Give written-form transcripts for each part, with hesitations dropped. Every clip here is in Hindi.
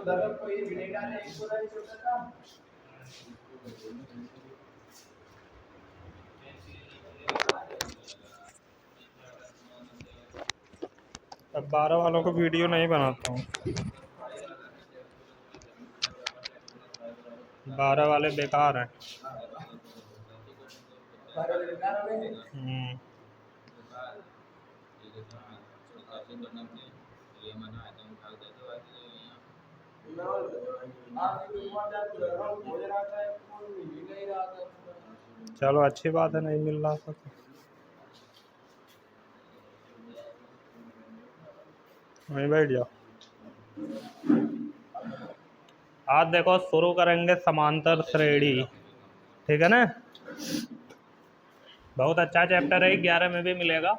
अब 12 वालों को वीडियो नहीं बनाता हूँ, 12 वाले बेकार हैं। चलो अच्छी बात है, नहीं मिल रहा था तो वहीं बैठ जाओ। आज देखो शुरू करेंगे समांतर श्रेणी, ठीक है ना। बहुत अच्छा चैप्टर है, 11 में भी मिलेगा।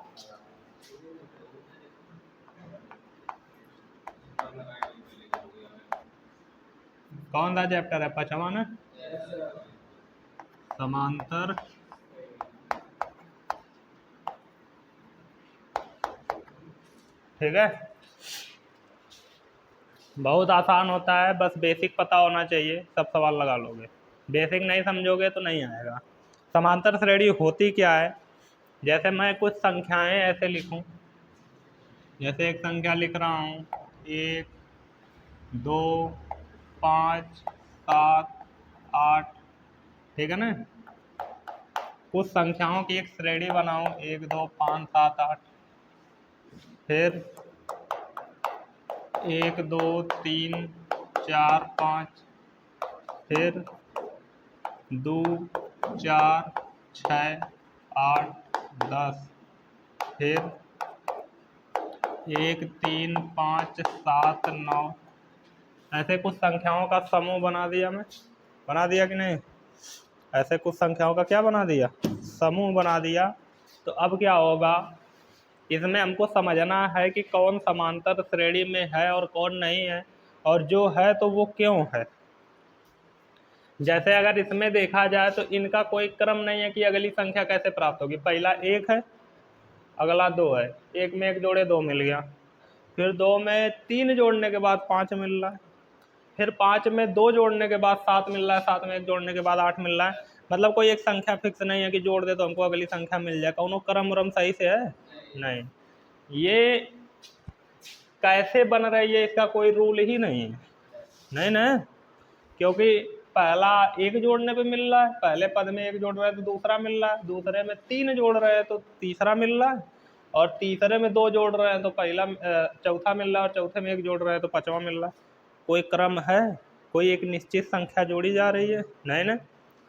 कौन सा चैप्टर है? 5वां ना, समांतर ठीक है। बहुत आसान होता है, बस बेसिक पता होना चाहिए, सब सवाल लगा लोगे। बेसिक नहीं समझोगे तो नहीं आएगा। समांतर श्रेणी होती क्या है? जैसे मैं कुछ संख्याएं ऐसे लिखूं, जैसे एक संख्या लिख रहा हूं 1 2 5 7 8, ठीक है ना। कुछ संख्याओं की एक श्रेणी बनाऊं 1 2 5 7 8, फिर 1 2 3 4 5, फिर 2 4 6 8 10, फिर 1 3 5 7 9। ऐसे कुछ संख्याओं का समूह बना दिया मैं, बना दिया कि नहीं? ऐसे कुछ संख्याओं का क्या बना दिया? समूह बना दिया। तो अब क्या होगा, इसमें हमको समझना है कि कौन समांतर श्रेणी में है और कौन नहीं है, और जो है तो वो क्यों है। जैसे अगर इसमें देखा जाए तो इनका कोई क्रम नहीं है कि अगली संख्या कैसे प्राप्त होगी। पहला 1 है, अगला 2 है, 1 में 1 जोड़े 2 मिल गया, फिर 2 में 3 जोड़ने के बाद 5 मिल रहा है, फिर 5 में 2 जोड़ने के बाद 7 मिल रहा है, 7 में 1 जोड़ने के बाद 8 मिल रहा है। मतलब कोई एक संख्या फिक्स नहीं है कि जोड़ दे तो हमको अगली संख्या मिल जाए। कौनो क्रम व्रम सही से है नहीं। ये कैसे बन रही है इसका कोई रूल ही नहीं है, नहीं ना। क्योंकि पहला 1 जोड़ने पे मिल रहा है, पहले पद में 1 जोड़ रहे हैं तो दूसरा मिल रहा है, दूसरे में 3 जोड़ रहे हैं तो तीसरा मिल रहा है, और तीसरे में 2 जोड़ रहे हैं तो चौथा मिल रहा है, और चौथे में 1 जोड़ रहे हैं तो 5वां मिल रहा है। कोई क्रम है? कोई एक निश्चित संख्या जोड़ी जा रही है? नहीं ना।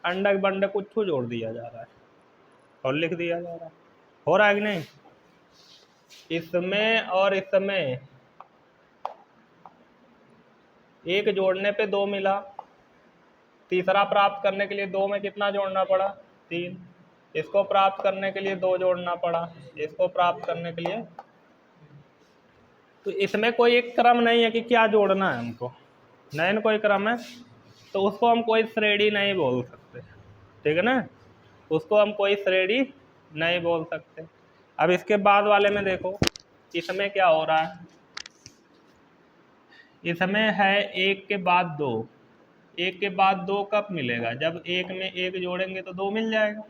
अंडा बंडे कुछ जोड़ दिया जा रहा है और लिख दिया जा रहा है। हो रहा है कि नहीं? इसमें और इसमें 1 जोड़ने पे 2 मिला, तीसरा प्राप्त करने के लिए 2 में कितना जोड़ना पड़ा? 3। इसको प्राप्त करने के लिए 2 जोड़ना पड़ा, इसको प्राप्त करने के लिए। तो इसमें कोई एक क्रम नहीं है कि क्या जोड़ना है हमको, नहीं कोई क्रम है, तो उसको हम कोई श्रेणी नहीं बोल सकते, ठीक है ना। उसको हम कोई श्रेणी नहीं बोल सकते। अब इसके बाद वाले में देखो, इसमें क्या हो रहा है। इसमें है 1 के बाद 2, 1 के बाद 2 कब मिलेगा? जब 1 में 1 जोड़ेंगे तो 2 मिल जाएगा,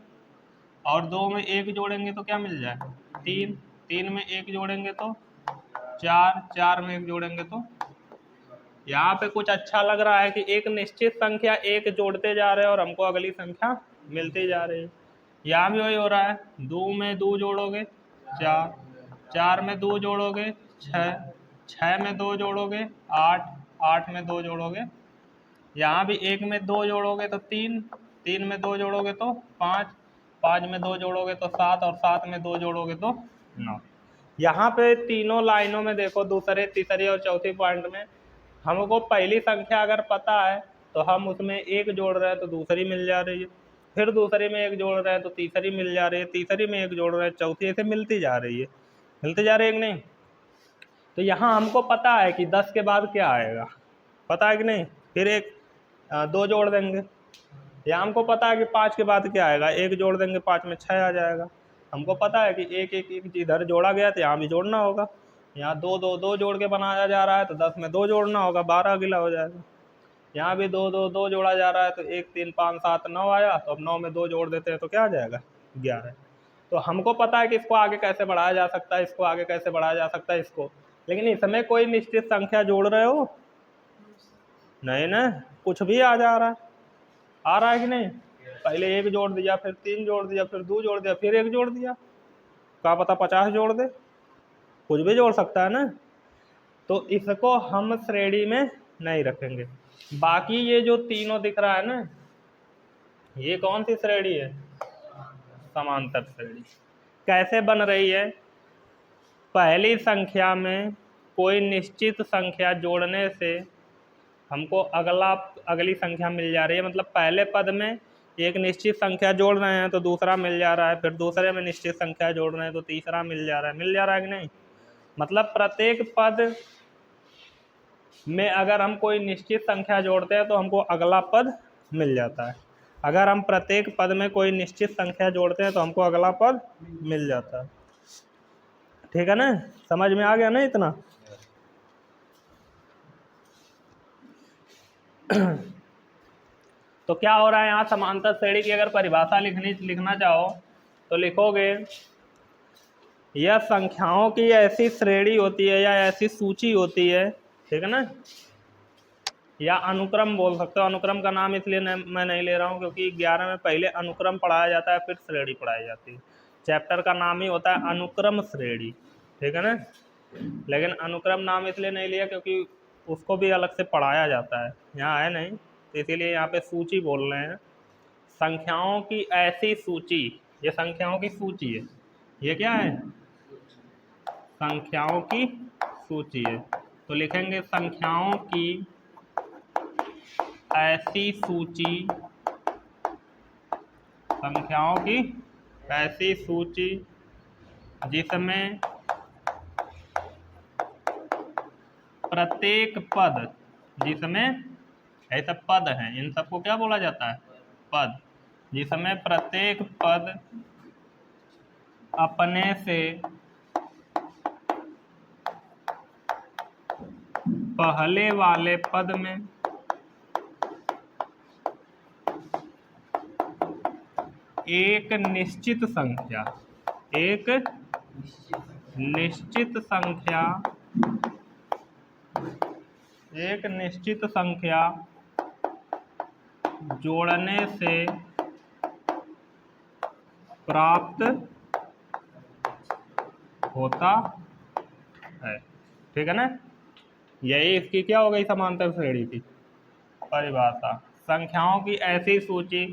और 2 में 1 जोड़ेंगे तो क्या मिल जाएगा? 3, 3 में 1 जोड़ेंगे तो 4, 4 में 1 जोड़ेंगे तो। यहाँ पे कुछ अच्छा लग रहा है कि एक निश्चित संख्या 1 जोड़ते जा रहे हैं और हमको अगली संख्या मिलती जा रही है। यहाँ भी वही हो रहा है, 2 में 2 जोड़ोगे 4, 4 में 2 जोड़ोगे 6, 6 में 2 जोड़ोगे 8, 8 में 2 जोड़ोगे। यहाँ भी 1 में 2 जोड़ोगे तो 3, 3 में 2 जोड़ोगे तो 5, 5 में 2 जोड़ोगे तो 7, और 7 में 2 जोड़ोगे तो 9। यहाँ पे तीनों लाइनों में देखो, दूसरे तीसरी और चौथी पॉइंट में हमको पहली संख्या अगर पता है तो हम उसमें 1 जोड़ रहे हैं तो दूसरी मिल जा रही है, फिर दूसरी में 1 जोड़ रहे हैं तो तीसरी मिल जा रही है, तीसरी में 1 जोड़ रहे हैं चौथी, ऐसे मिलती जा रही है, मिलती जा रही है कि नहीं। तो यहाँ हमको पता है कि 10 के बाद क्या आएगा, पता है कि नहीं। फिर 2 जोड़ देंगे। यहाँ हमको पता है कि 5 के बाद क्या आएगा, 1 जोड़ देंगे 5 में 6 आ जाएगा। हमको पता है कि 1 1 1 इधर जोड़ा गया तो यहाँ भी जोड़ना होगा। यहाँ 2 2 2 जोड़ के बनाया जा रहा है तो 10 में 2 जोड़ना होगा, 12 अगला हो जाएगा। यहाँ भी 2 2 2 जोड़ा जा रहा है तो 1 3 5 7 9 आया, तो अब 9 में 2 जोड़ देते हैं तो क्या आ जाएगा 11। तो हमको पता है कि इसको आगे कैसे बढ़ाया जा सकता है, इसको आगे कैसे बढ़ाया जा सकता है इसको, लेकिन इसमें कोई निश्चित संख्या जोड़ रहे हो? नहीं ना, कुछ भी आ जा रहा है, आ रहा है कि नहीं? पहले 1 जोड़ दिया, फिर 3 जोड़ दिया, फिर 2 जोड़ दिया, फिर 1 जोड़ दिया, क्या पता 50 जोड़ दे, कुछ भी जोड़ सकता है ना। तो इसको हम श्रेणी में नहीं रखेंगे। बाकी ये जो तीनों दिख रहा है ना, ये कौन सी श्रेणी है? समांतर श्रेणी। कैसे बन रही है? पहली संख्या में कोई निश्चित संख्या जोड़ने से हमको अगली संख्या मिल जा रही है। मतलब पहले पद में एक निश्चित संख्या जोड़ रहे हैं तो दूसरा मिल जा रहा है, फिर दूसरे में निश्चित संख्या जोड़ रहे हैं तो तीसरा मिल जा रहा है। मिल जा रहा है कि नहीं? मतलब प्रत्येक पद में अगर हम कोई निश्चित संख्या जोड़ते हैं तो हमको अगला पद मिल जाता है। अगर हम प्रत्येक पद में कोई निश्चित संख्या जोड़ते हैं तो हमको अगला पद मिल जाता है। ठीक है ना, समझ में आ गया ना इतना? तो क्या हो रहा है यहाँ, समांतर श्रेणी की अगर परिभाषा लिखना चाहो तो लिखोगे यह संख्याओं की ऐसी श्रेणी होती है या ऐसी सूची होती है, ठीक है ना, या अनुक्रम बोल सकते हो। अनुक्रम का नाम इसलिए मैं नहीं ले रहा हूँ क्योंकि 11 में पहले अनुक्रम पढ़ाया जाता है, फिर श्रेणी पढ़ाई जाती है। चैप्टर का नाम ही होता है अनुक्रम श्रेणी, ठीक है ना। लेकिन अनुक्रम नाम इसलिए नहीं लिया क्योंकि उसको भी अलग से पढ़ाया जाता है, यहाँ है नहीं, तो इसीलिए यहाँ पे सूची बोल रहे हैं। संख्याओं की ऐसी सूची, ये संख्याओं की सूची है। ये क्या है? संख्याओं की सूची है। तो लिखेंगे संख्याओं की ऐसी सूची, संख्याओं की ऐसी सूची जिसमें प्रत्येक पद, जिसमें ऐसा पद है, इन सबको क्या बोला जाता है? पद। जिसमें प्रत्येक पद अपने से पहले वाले पद में एक निश्चित संख्या जोड़ने से प्राप्त होता है, ठीक है ना। यही इसकी क्या हो गई समांतर श्रेणी की परिभाषा। संख्याओं की ऐसी सूची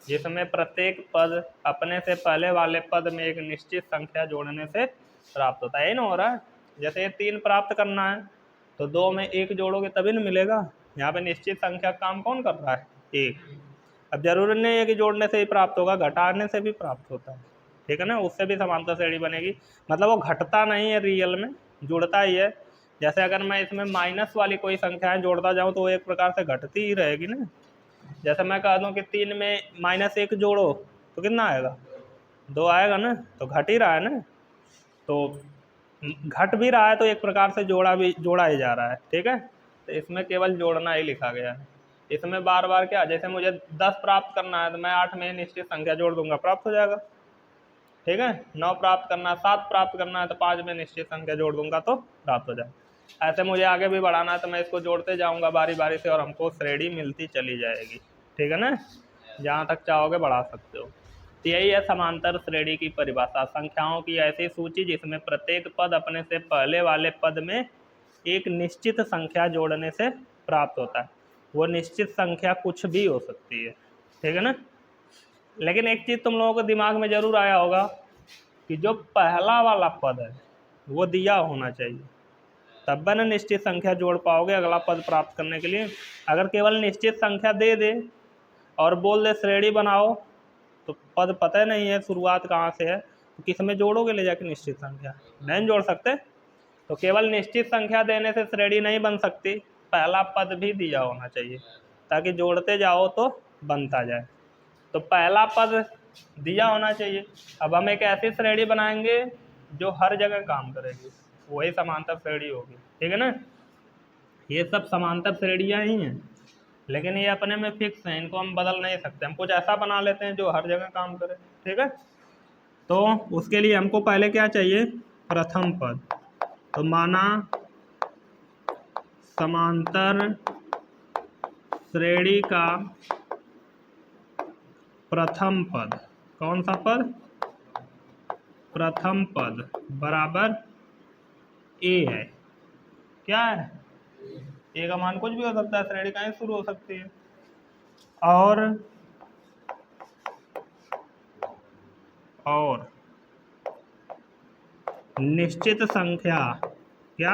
जिसमें प्रत्येक पद अपने से पहले वाले पद में एक निश्चित संख्या जोड़ने से प्राप्त होता है। यही ना हो रहा है। जैसे 3 प्राप्त करना है तो 2 में 1 जोड़ोगे तभी ना मिलेगा। यहाँ पे निश्चित संख्या काम कौन कर रहा है? 1। अब जरूरी नहीं है कि जोड़ने से ही प्राप्त होगा, घटाने से भी प्राप्त होता है, ठीक है ना। उससे भी समांतर श्रेणी बनेगी। मतलब वो घटता नहीं है रियल में, जुड़ता ही है। जैसे अगर मैं इसमें माइनस वाली कोई संख्याएं जोड़ता जाऊं तो वो एक प्रकार से घटती ही रहेगी ना। जैसे मैं कह दूं कि 3 में -1 जोड़ो तो कितना आएगा? 2 आएगा ना, तो घट ही रहा है ना। तो घट भी रहा है तो एक प्रकार से जोड़ा ही जा रहा है, ठीक है। तो इसमें केवल जोड़ना ही लिखा गया है। इसमें बार बार क्या, जैसे मुझे 10 प्राप्त करना है तो मैं 8 में निश्चित संख्या जोड़ दूंगा, प्राप्त हो जाएगा, ठीक है। 9 प्राप्त करना है, 7 प्राप्त करना है तो 5 में निश्चित संख्या जोड़ दूंगा तो प्राप्त हो जाएगा। ऐसे मुझे आगे भी बढ़ाना है तो मैं इसको जोड़ते जाऊंगा बारी बारी से और हमको श्रेणी मिलती चली जाएगी, ठीक है ना। जहाँ तक चाहोगे बढ़ा सकते हो। तो यही है समांतर श्रेणी की परिभाषा। संख्याओं की ऐसी सूची जिसमें प्रत्येक पद अपने से पहले वाले पद में एक निश्चित संख्या जोड़ने से प्राप्त होता है। वो निश्चित संख्या कुछ भी हो सकती है, ठीक है ना। लेकिन एक चीज़ तुम लोगों को दिमाग में जरूर आया होगा कि जो पहला वाला पद है वो दिया होना चाहिए, तब ना निश्चित संख्या जोड़ पाओगे अगला पद प्राप्त करने के लिए। अगर केवल निश्चित संख्या दे दे और बोल दे श्रेणी बनाओ तो पद पता नहीं है शुरुआत कहाँ से है, तो किस में जोड़ोगे ले जाके निश्चित संख्या? नहीं जोड़ सकते। तो केवल निश्चित संख्या देने से श्रेणी नहीं बन सकती, पहला पद भी दिया होना चाहिए ताकि जोड़ते जाओ तो बनता जाए। तो पहला पद दिया होना चाहिए। अब हम एक ऐसी श्रेणी बनाएंगे जो हर जगह काम करेगी। वही समांतर श्रेणी होगी। ठीक है ना, ये सब समांतर श्रेणियाँ ही हैं, लेकिन ये अपने में फिक्स हैं, इनको हम बदल नहीं सकते। हम कुछ ऐसा बना लेते हैं जो हर जगह काम करे। ठीक है, तो उसके लिए हमको पहले क्या चाहिए, प्रथम पद। तो माना समांतर श्रेणी का प्रथम पद, कौन सा पद, प्रथम पद बराबर ए है। क्या है, ए का मान कुछ भी हो सकता है, श्रेणी कहीं शुरू हो सकती है। और निश्चित संख्या, क्या,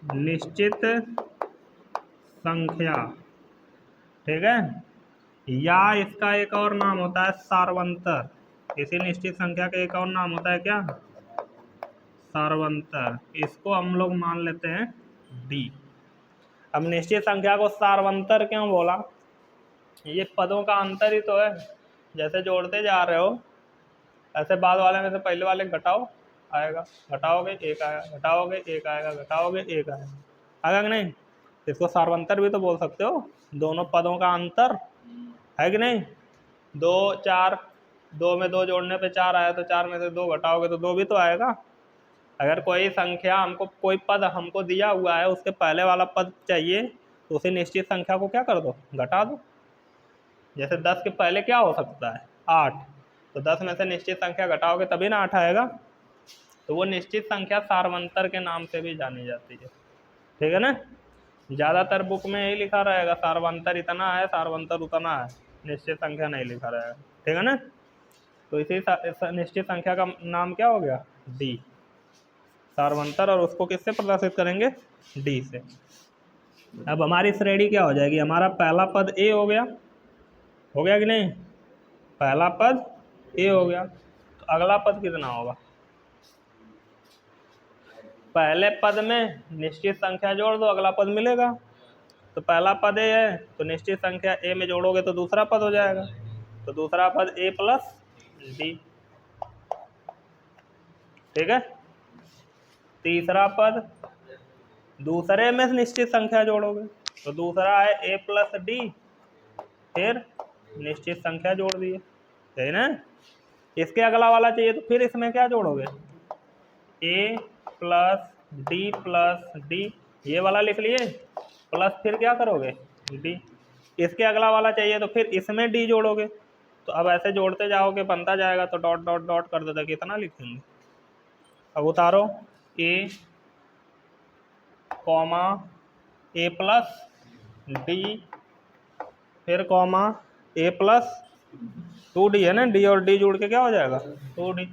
निश्चित संख्या। ठीक है, या इसका एक और नाम होता है सार्वंतर। इसी निश्चित संख्या का एक और नाम होता है क्या, सार्वंतर। इसको हम लोग मान लेते हैं डी। अब निश्चित संख्या को सार्वंतर क्यों बोला, ये पदों का अंतर ही तो है। जैसे जोड़ते जा रहे हो ऐसे बाद वाले में से पहले वाले घटाओ, आएगा, घटाओगे एक आएगा, घटाओगे एक आएगा, घटाओगे एक आएगा, आएगा कि नहीं। इसको सार्वंतर भी तो बोल सकते हो, दोनों पदों का अंतर है कि नहीं। 2 4, 2 में 2 जोड़ने पे 4 आया, तो 4 में से 2 घटाओगे तो 2 भी तो आएगा। अगर कोई संख्या हमको, कोई पद हमको दिया हुआ है, उसके पहले वाला पद चाहिए, तो उसी निश्चित संख्या को क्या कर दो, घटा दो। जैसे 10 के पहले क्या हो सकता है, 8, तो 10 में से निश्चित संख्या घटाओगे तभी ना 8 आएगा। तो वो निश्चित संख्या सार्वंतर के नाम से भी जानी जाती है। ठीक है ना, ज़्यादातर बुक में यही लिखा रहेगा, सार्वंतर इतना है, सार्वंतर उतना है, निश्चित संख्या नहीं लिखा रहेगा। ठीक है ना, तो इसी निश्चित संख्या का नाम क्या हो गया, डी, सार्वंतर। और उसको किससे प्रदर्शित करेंगे, डी से। अब हमारी श्रेणी क्या हो जाएगी, हमारा पहला पद ए हो गया कि नहीं, पहला पद ए हो गया, तो अगला पद कितना होगा, पहले पद में निश्चित संख्या जोड़ दो, अगला पद मिलेगा। तो पहला पद ए है, तो निश्चित संख्या ए में जोड़ोगे तो दूसरा पद हो जाएगा, तो दूसरा पद ए प्लस डी। ठीक है, तीसरा पद, दूसरे में निश्चित संख्या जोड़ोगे तो दूसरा है ए प्लस डी, फिर निश्चित संख्या जोड़ दिए, सही ना। इसके अगला वाला चाहिए तो फिर इसमें क्या जोड़ोगे, ए प्लस डी, ये वाला लिख लिए, प्लस फिर क्या करोगे, डी। इसके अगला वाला चाहिए तो फिर इसमें डी जोड़ोगे। तो अब ऐसे जोड़ते जाओगे, बनता जाएगा, तो डॉट डॉट डॉट कर देते, कितना लिखेंगे। अब उतारो, ए कॉमा ए प्लस डी, फिर कॉमा ए प्लस 2d है ना, डी और डी जोड़ के क्या हो जाएगा, 2d,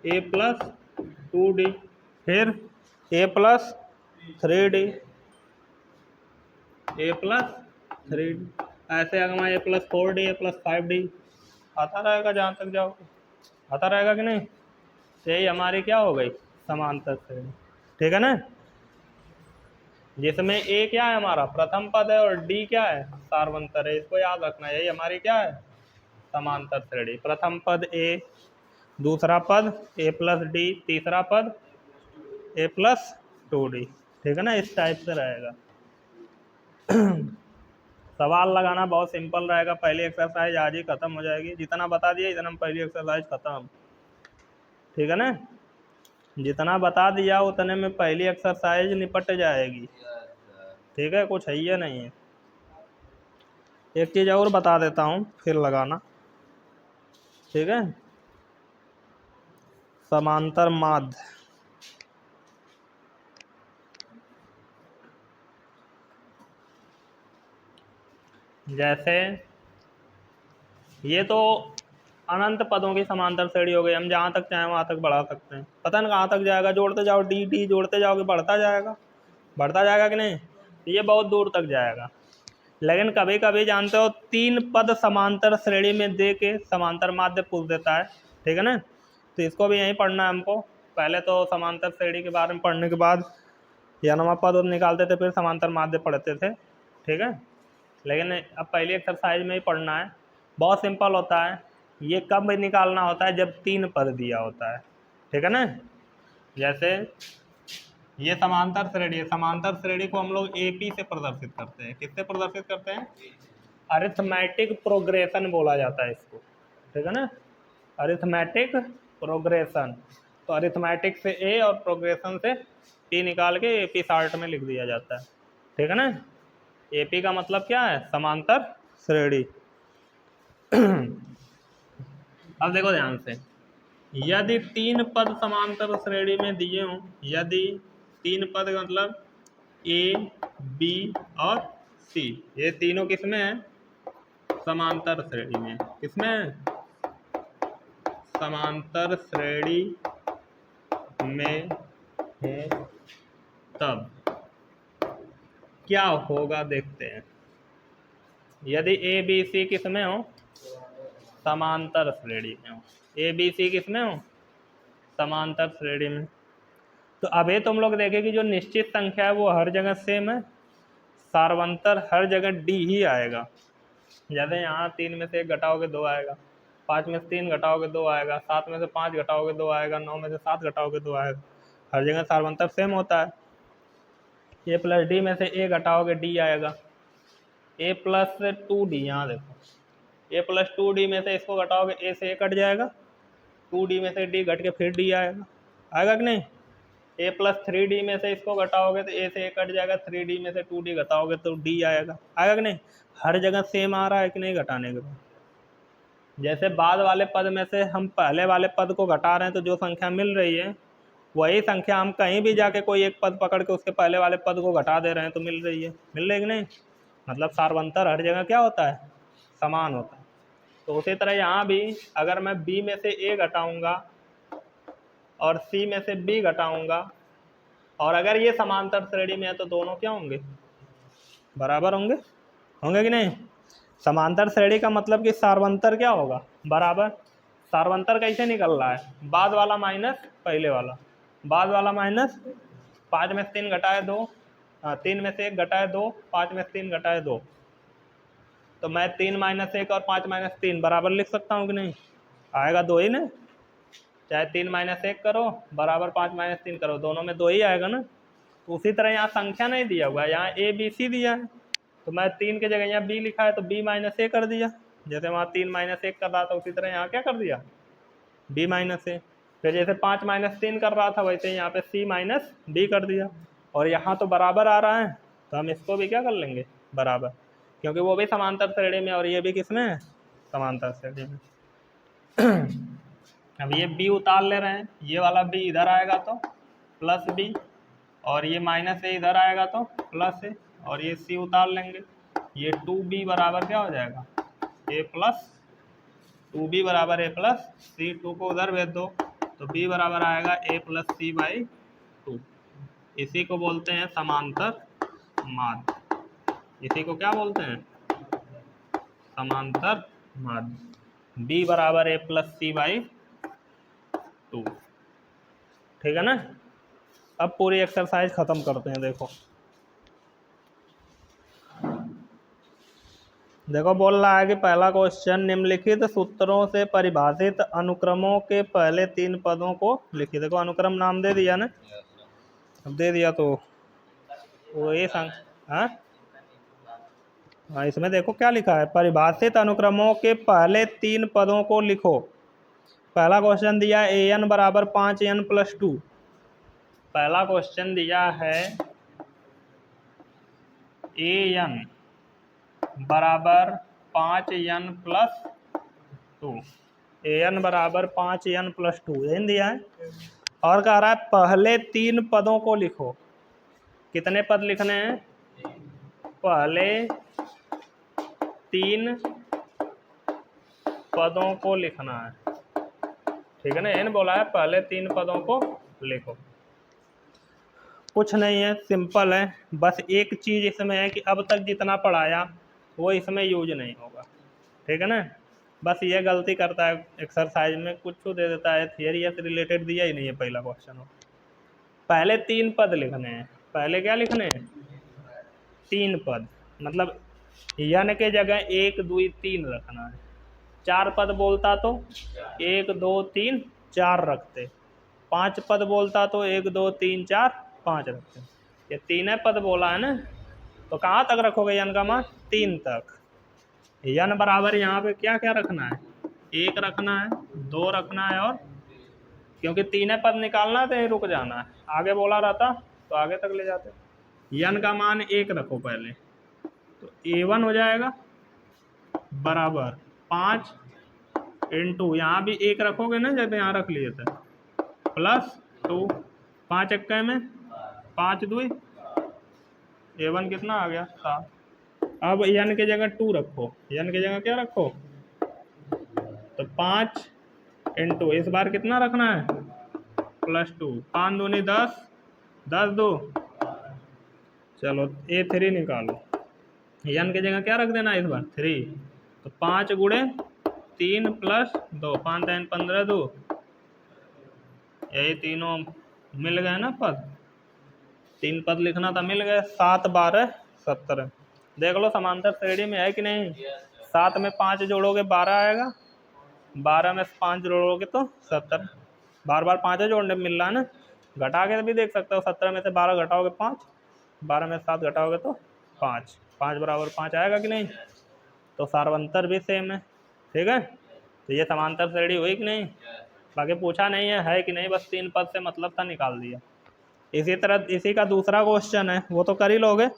ए प्लस 2d, फिर ए प्लस 3d, ए प्लस 3d, ऐसे आगे ए प्लस 4d, ए प्लस 5d आता रहेगा, जहाँ तक जाओगे आता रहेगा कि नहीं। तो यही हमारी क्या हो गई, समांतर श्रेणी। ठीक है ना, जिसमें ए क्या है, हमारा प्रथम पद है, और डी क्या है, सार्वंतर है। इसको याद रखना, यही हमारी क्या है, समांतर श्रेणी। प्रथम पद ए, दूसरा पद ए प्लस डी, तीसरा पद ए प्लस 2d। ठीक है ना, इस टाइप से रहेगा। सवाल लगाना बहुत सिंपल रहेगा। पहली एक्सरसाइज आज ही खत्म हो जाएगी, जितना बता दिया इतना पहली एक्सरसाइज खत्म। ठीक है ना, जितना बता दिया उतने में पहली एक्सरसाइज निपट जाएगी। ठीक है, कुछ है ही नहीं है। एक चीज़ और बता देता हूँ, फिर लगाना। ठीक है, समांतर माध्य, जैसे ये तो अनंत पदों की समांतर श्रेणी हो गई, हम जहाँ तक चाहें वहाँ तक बढ़ा सकते हैं। पता नहीं कहाँ तक जाएगा, जोड़ते जाओ डी डी, जोड़ते जाओगे बढ़ता जाएगा कि नहीं, ये बहुत दूर तक जाएगा। लेकिन कभी कभी जानते हो 3 पद समांतर श्रेणी में दे के समांतर माध्य पूछ देता है। ठीक है ना, तो इसको भी यहीं पढ़ना है हमको। पहले तो समांतर श्रेणी के बारे में पढ़ने के बाद यनमा पद निकालते थे, फिर समांतर माध्य पढ़ते थे। ठीक है, लेकिन अब पहली एक्सरसाइज में ही पढ़ना है, बहुत सिंपल होता है। ये कब निकालना होता है, जब 3 पद दिया होता है। ठीक है ना, जैसे ये समांतर श्रेणी है, समांतर श्रेणी को हम लोग एपी से प्रदर्शित करते हैं। किससे प्रदर्शित करते हैं? अरिथमेटिक प्रोग्रेशन बोला जाता है इसको, ठीक है ना, अरिथमेटिक प्रोग्रेशन। तो अरिथमेटिक से ए और प्रोग्रेशन से पी निकाल के एपी शार्ट में लिख दिया जाता है, ठीक है ना। एपी का मतलब क्या है? समांतर श्रेणी। अब देखो ध्यान से, यदि 3 पद समांतर श्रेणी में दिए हों, यदि 3 पद मतलब ए बी और सी, ये तीनों किसमें है? समांतर श्रेणी में। किसमें है? समांतर श्रेणी में है। तब क्या होगा देखते हैं। यदि ए बी सी किसमें हो? समांतर श्रेणी में हो। ए बी सी किसमें हो? समांतर श्रेणी में। तो अभी तुम लोग देखें कि जो निश्चित संख्या है वो हर जगह सेम है, सार्वंतर हर जगह डी ही आएगा। जैसे यहाँ 3 में से 1 घटाओगे 2 आएगा, 5 में से 3 घटाओगे 2 आएगा, 7 में से 5 घटाओगे 2 आएगा, 9 में से 7 घटाओगे 2 आएगा। हर जगह सार्वंतर सेम होता है। ए प्लस डी में से ए घटाओगे डी आएगा, ए प्लस 2डी, यहाँ देखो ए प्लस 2डी में से इसको घटाओगे ए से ए कट जाएगा, 2डी में से डी घट के फिर डी आएगा, आएगा कि नहीं। ए प्लस 3डी में से इसको घटाओगे तो ए से ए कट जाएगा, 3डी में से 2डी घटाओगे तो डी आएगा, आएगा कि नहीं। हर जगह सेम आ रहा है कि नहीं घटाने के बाद। जैसे बाद वाले पद में से हम पहले वाले पद को घटा रहे हैं तो जो संख्या मिल रही है वही संख्या हम कहीं भी जाके कोई एक पद पकड़ के उसके पहले वाले पद को घटा दे रहे हैं तो मिल रही है, मिल रही है कि नहीं। मतलब सार्वंतर हर जगह क्या होता है? समान होता है। तो उसी तरह यहाँ भी अगर मैं बी में से ए घटाऊंगा और सी में से बी घटाऊंगा, और अगर ये समांतर श्रेणी में है तो दोनों क्या होंगे? बराबर होंगे, होंगे कि नहीं। समांतर श्रेणी का मतलब कि सार्वंतर क्या होगा? बराबर। सार्वंतर कैसे निकल रहा है? बाद वाला माइनस पहले वाला, बाद वाला माइनस 5 में से 3 घटाए 2, 3 में से 1 घटाए 2, 5 में से 3 घटाए 2, तो मैं 3 - 1 और 5 - 3 बराबर लिख सकता हूँ कि नहीं? आएगा 2 ही ना, चाहे 3 - 1 करो बराबर 5 - 3 करो, दोनों में 2 ही आएगा ना। तो उसी तरह यहाँ संख्या नहीं दिया हुआ है, यहाँ ए बी सी दिया है, तो मैं 3 की जगह यहाँ बी लिखा है तो बी - ए कर दिया। जैसे वहाँ 3 - 1 कर रहा था उसी तरह यहाँ क्या कर दिया? बी - ए। फिर जैसे 5 - 3 कर रहा था वैसे यहाँ पे सी - डी कर दिया। और यहाँ तो बराबर आ रहा है तो हम इसको भी क्या कर लेंगे? बराबर, क्योंकि वो भी समांतर श्रेणी में और ये भी किसमें है? समांतर श्रेणी में। अब ये बी उतार ले रहे हैं, ये वाला बी इधर आएगा तो प्लस बी, और ये माइनस ए इधर आएगा तो प्लस ए, और ये सी उतार लेंगे, ये 2b बराबर क्या हो जाएगा? ए प्लस 2b बराबर ए प्लस सी। 2 को उधर भेज दो तो b बराबर आएगा ए प्लस सी बाई 2। इसी को बोलते हैं समांतर माध्य। इसी को क्या बोलते हैं? समांतर माध्य। b बराबर ए प्लस सी बाई 2, ठीक है ना। अब पूरी एक्सरसाइज खत्म करते हैं। देखो बोल रहा है कि पहला क्वेश्चन, निम्नलिखित सूत्रों से परिभाषित अनुक्रमों के पहले 3 पदों को लिखिए। देखो अनुक्रम नाम दे दिया ना, अब दे दिया तो वो ये हाँ, इसमें देखो क्या लिखा है, परिभाषित अनुक्रमों के पहले 3 पदों को लिखो। पहला क्वेश्चन दिया ए एन बराबर 5n + 2। पहला क्वेश्चन दिया है ए एन बराबर 5n + 2, ए एन बराबर 5n + 2 यही दिया है। और कह रहा है पहले 3 पदों को लिखो। कितने पद लिखने हैं? पहले 3 पदों को लिखना है, ठीक है ना। एन बोला है पहले 3 पदों को लिखो। कुछ नहीं है, सिंपल है। बस एक चीज़ इसमें है कि अब तक जितना पढ़ाया वो इसमें यूज नहीं होगा, ठीक है ना। बस ये गलती करता है एक्सरसाइज में, कुछ तो दे देता है, थियरी से रिलेटेड दिया ही नहीं है पहला क्वेश्चन हो। पहले 3 पद लिखने हैं। पहले क्या लिखने हैं? 3 पद, मतलब यन के जगह 1 2 3 रखना है। 4 पद बोलता तो 1 2 3 4 रखते, 5 पद बोलता तो 1 2 3 4 5 रखते। ये 3 पद बोला है ना, तो कहाँ तक रखोगे यन का मान? 3 तक। यन बराबर यहाँ पे क्या क्या रखना है? 1 रखना है, 2 रखना है, और क्योंकि 3 पद निकालना है तो यहीं रुक जाना है। आगे बोला रहता तो आगे तक ले जाते। यन का मान 1 रखो पहले, तो A1 हो जाएगा बराबर 5 इंटू यहाँ भी 1 रखोगे ना, जब यहाँ रख लिए थे, प्लस 2, 5 इक्के में 5 2, A1 कितना आ गया? 7। अब यन की जगह 2 रखो, यन की जगह क्या रखो? तो 5 इंटू इस बार कितना रखना है? +2, 5 दूनी 10, 10 2, चलो A3 निकालो। यन की जगह क्या रख देना इस बार? 3। तो 5 गुणे 3 + 2, 5 3 15 2, यही तीनों मिल गए ना पद। 3 पद लिखना था, मिल गए। 7 12 17। देख लो समांतर श्रेणी में है कि नहीं। 7 में 5 जोड़ोगे 12 आएगा, 12 में 5 जोड़ोगे तो 17। बार बार 5 जोड़ने में मिल रहा है ना, घटा के भी देख सकते हो। 17 में से 12 घटाओगे 5, 12 में 7 घटाओगे तो 5, 5 बराबर 5 आएगा कि नहीं। तो सार्वंतर भी सेम है, ठीक है। तो ये समांतर श्रेणी हुई कि नहीं। बाकी पूछा नहीं है कि नहीं, बस 3 पद से मतलब था, निकाल दिया। इसी तरह इसी का दूसरा क्वेश्चन है, वो तो कर ही लोगे।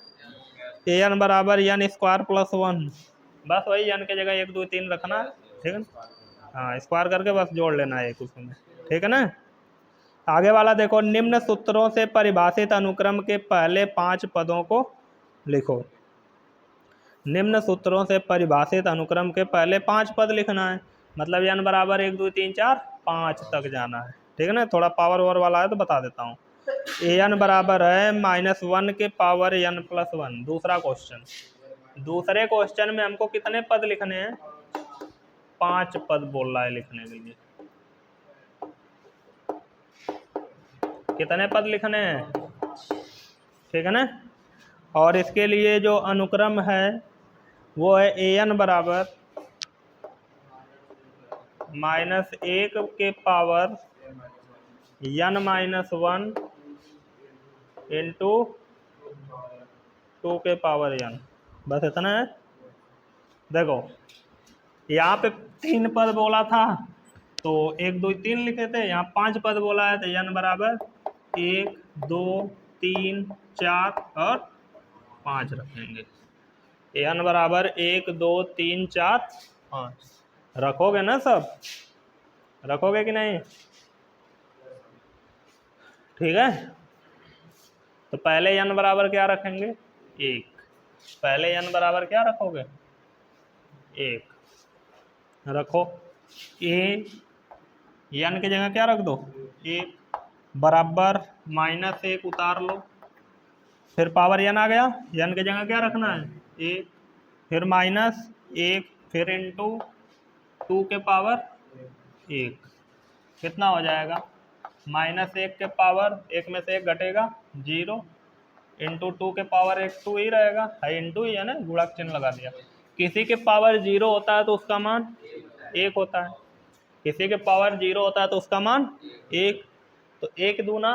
an बराबर n स्क्वायर + 1, बस वही n की जगह 1 2 3 रखना है, ठीक है ना। हाँ, स्क्वायर करके बस जोड़ लेना है एक उसमें, ठीक है ना। आगे वाला देखो, निम्न सूत्रों से परिभाषित अनुक्रम के पहले 5 पदों को लिखो। निम्न सूत्रों से परिभाषित अनुक्रम के पहले 5 पद लिखना है, मतलब n बराबर 1 2 3 4 5 तक जाना है, ठीक है ना। थोड़ा पावर ओवर वाला है तो बता देता हूँ। an बराबर है -1 के पावर n + 1। दूसरा क्वेश्चन, दूसरे क्वेश्चन में हमको कितने पद लिखने हैं? 5 पद बोल रहा है लिखने के लिए। कितने पद लिखने हैं? ठीक है ना। और इसके लिए जो अनुक्रम है वो है an बराबर -1 के पावर n-1 इंटू 2 के पावर n। बस इतना है। देखो यहाँ पे 3 पद बोला था तो 1 2 3 लिखे थे, यहाँ 5 पद बोला है तो n बराबर 1 2 3 4 और 5 रखेंगे। n बराबर 1 2 3 4 5 रखोगे ना, सब रखोगे कि नहीं? ठीक है। तो पहले n बराबर क्या रखेंगे? 1। पहले n बराबर क्या रखोगे? 1 रखो। n की जगह क्या रख दो? 1 बराबर -1 उतार लो, फिर पावर n आ गया। n की जगह क्या रखना है? 1, फिर -1, फिर इंटू 2 के पावर 1। कितना हो जाएगा? -1 के पावर 1 में से 1 घटेगा 0, इंटू 2 के पावर 1 2 ही रहेगा, है इंटू ही है ना, गुणक चिन्ह लगा दिया। किसी के पावर 0 होता है तो उसका मान 1 होता है, किसी के पावर 0 होता है तो उसका मान 1। तो 1 दूना,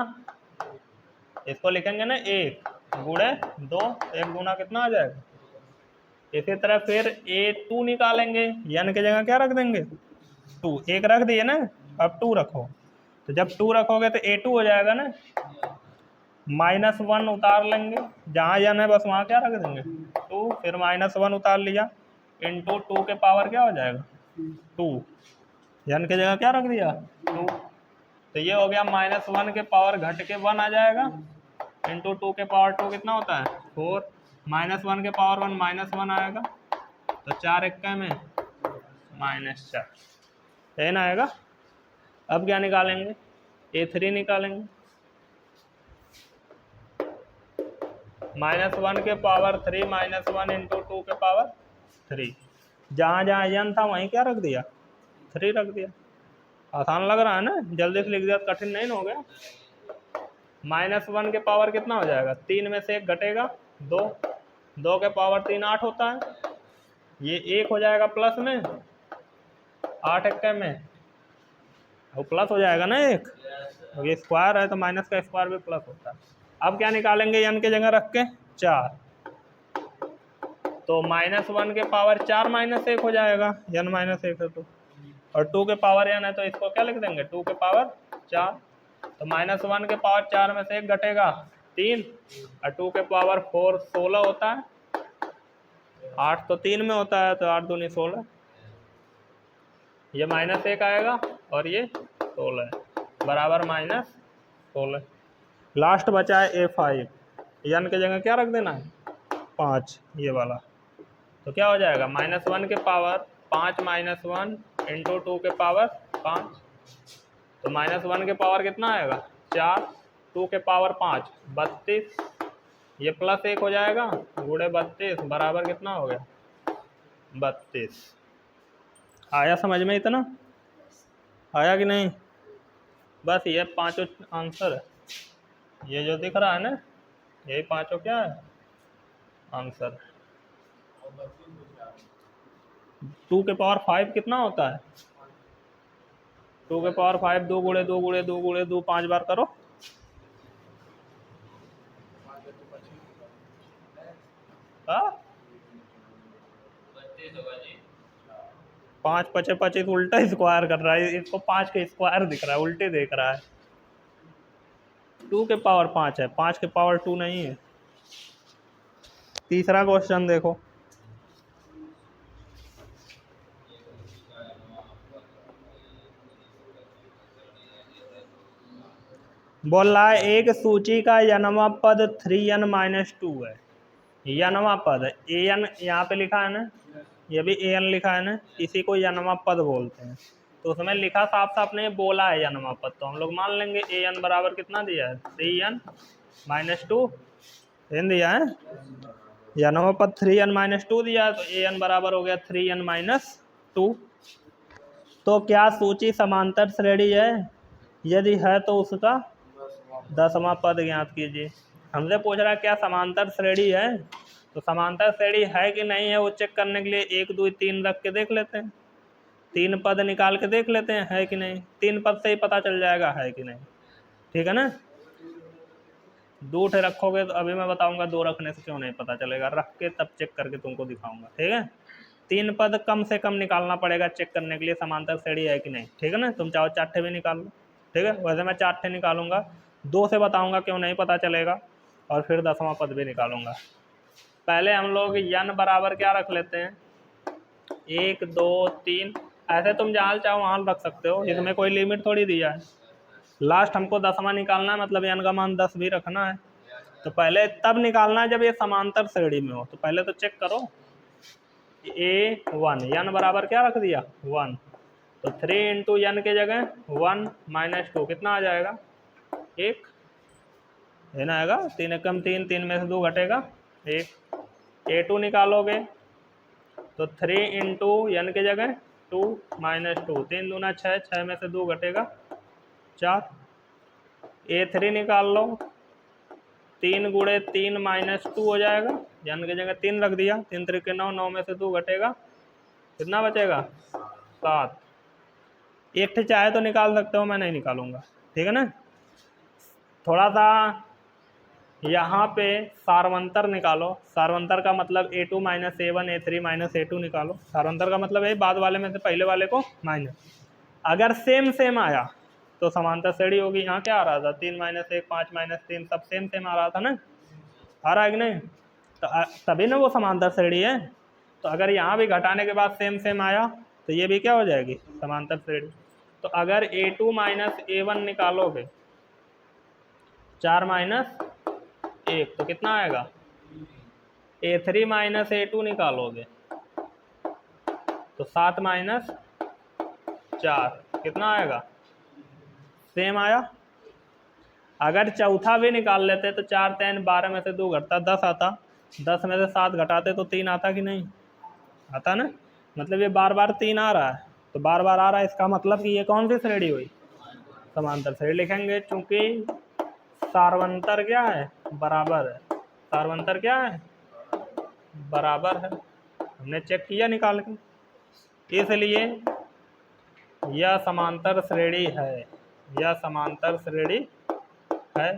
इसको लिखेंगे ना 1 गुणे 2, 1 दूना कितना आ जाएगा। इसी तरह फिर A2 निकालेंगे, n की जगह क्या रख देंगे? 2। 1 रख दिए ना, अब 2 रखो। तो जब 2 रखोगे तो A2 हो जाएगा ना, -1 उतार लेंगे, जहाँ n है बस वहाँ क्या रख देंगे? 2, फिर -1 उतार लिया, इंटू 2 के पावर क्या हो जाएगा? 2। n की जगह क्या रख दिया? 2। तो ये हो गया -1 के पावर घट के 1 आ जाएगा, इंटू 2 के पावर 2 कितना होता है? 4। -1 के पावर 1 -1 आएगा, तो 4 इक्के में -4, यही ना आएगा। अब क्या निकालेंगे? A3 निकालेंगे। -1 के पावर 3 -1 इंटू 2 के पावर 3। जहाँ जहाँ n था वहीं क्या रख दिया? 3 रख दिया। आसान लग रहा है ना, जल्दी से लिख दिया, कठिन नहीं हो गया। -1 के पावर कितना हो जाएगा? 3 में से 1 घटेगा 2, 2 के पावर 3 8 होता है, ये 1 हो जाएगा प्लस में 8 इक्के में वो प्लस हो जाएगा ना एक, तो ये स्क्वायर है तो माइनस का स्क्वायर भी प्लस होता है। अब क्या निकालेंगे n की जगह रख के 4, तो -1 के पावर 4 -1 हो जाएगा, n -1 है तो, और 2 के पावर n है तो इसको क्या लिख देंगे 2 के पावर 4, तो -1 के पावर 4 में से एक घटेगा 3, और 2 के पावर 4 16 होता है, 8 तो 3 में होता है, तो 8 दूनी 16, ये -1 आएगा और ये 16 है, बराबर -16। लास्ट बचा है A5, n की जगह क्या रख देना है 5, ये वाला, तो क्या हो जाएगा -1 के पावर 5 -1 इंटू 2 के पावर 5, तो -1 के पावर कितना आएगा 4, 2 के पावर 5 32, ये +1 हो जाएगा, गुणे 32 बराबर कितना हो गया 32। आया समझ में इतना, आया कि नहीं? बस ये पांचों आंसर है, ये जो दिख रहा है ना यही पांचों क्या है आंसर। 2 के पावर 5 कितना होता है, 2 के पावर 5 2 गुणे 2 गुणे 2 गुणे 2 5 बार करो, हाँ 5 × 25 उल्टा स्क्वायर कर रहा है, इसको 5 के स्क्वायर दिख रहा है, उल्टे देख रहा है। 2 के पावर 5 है, 5 के पावर 2 नहीं है। तीसरा क्वेश्चन देखो, बोल रहा है एक सूची का n वां पद 3n-2 है, n वां पद an यहाँ पे लिखा है ना, ये भी an लिखा है ना, इसी को n वां पद बोलते हैं, तो उसमें लिखा साफ साफ नहीं बोला है n वां पद, तो हम लोग मान लेंगे an बराबर कितना दिया है 3n-2 दिया है, n वां पद 3n-2 दिया है, तो an बराबर हो गया 3n-2। तो क्या सूची समांतर श्रेणी है, यदि है तो उसका 10वां पद ज्ञात कीजिए। हमसे पूछ रहा है क्या समांतर श्रेणी है, तो समांतर श्रेणी है कि नहीं है वो चेक करने के लिए 1 2 3 रख के देख लेते हैं, 3 पद निकाल के देख लेते हैं है कि नहीं, 3 पद से ही पता चल जाएगा है कि नहीं, ठीक है ना। 2 ठे रखोगे तो अभी मैं बताऊंगा 2 रखने से क्यों नहीं पता चलेगा, रख के तब चेक करके तुमको दिखाऊंगा, ठीक है। 3 पद कम से कम निकालना पड़ेगा चेक करने के लिए समांतर श्रेणी है कि नहीं, ठीक है ना। तुम चाहो 4 ठे भी निकाल लो, ठीक है, वैसे मैं 4 ठे निकालूंगा, 2 से बताऊंगा क्यों नहीं पता चलेगा, और फिर 10वां पद भी निकालूंगा। पहले हम लोग n बराबर क्या रख लेते हैं 1 2 3, ऐसे तुम जहाँ चाहो वहाँ रख सकते हो, इसमें कोई लिमिट थोड़ी दिया है। लास्ट हमको 10वां निकालना है, मतलब n का मान 10 भी रखना है, तो पहले तब निकालना है जब ये समांतर श्रेणी में हो, तो पहले तो चेक करो A1 n बराबर क्या रख दिया 1, तो 3 × n के जगह 1 - 2 कितना आ जाएगा 1, है ना, आएगा 3 एकम 3, 3 में से 2 घटेगा 1। A2 निकालोगे तो 3 × n के जगह 2 - 2, 3 दूना 6, 6 में से 2 घटेगा 4। A3 निकाल लो, 3 × 3 - 2 हो जाएगा, n की जगह 3 रख दिया, 3 3 9, 9 में से 2 घटेगा, कितना बचेगा 7। एक ठे चाहे तो निकाल सकते हो, मैं नहीं निकालूंगा, ठीक है ना। थोड़ा सा यहाँ पे सारवंतर निकालो, सारवंतर का मतलब A2 - A1 A3 - A2 निकालो, सारवंतर का मतलब है बाद वाले में से पहले वाले को माइनस, अगर सेम सेम आया तो समांतर श्रेणी होगी। यहाँ क्या आ रहा था 3 - 1 5 - 3 सब सेम सेम आ रहा था ना, आ रहा है कि नहीं, तो तभी ना वो समांतर श्रेणी है। तो अगर यहाँ भी घटाने के बाद सेम सेम आया तो ये भी क्या हो जाएगी समांतर श्रेणी। तो अगर A2 - A1 निकालोगे 4 - 1 तो कितना आएगा, A3 - A2 निकालोगे तो 7 - 4 कितना आएगा, सेम आया। अगर चौथा भी निकाल लेते तो 4 3 12 में से 2 घटता 10 आता, 10 में से 7 घटाते तो 3 आता कि नहीं आता ना, मतलब ये बार बार 3 आ रहा है, तो बार बार आ रहा है, इसका मतलब कि ये कौन सी श्रेणी हुई समांतर श्रेणी लिखेंगे, चूंकि सारवंतर क्या है बराबर है, सारवंतर क्या है बराबर है, हमने चेक किया निकाल के, इसलिए यह समांतर श्रेणी है, यह समांतर श्रेणी है।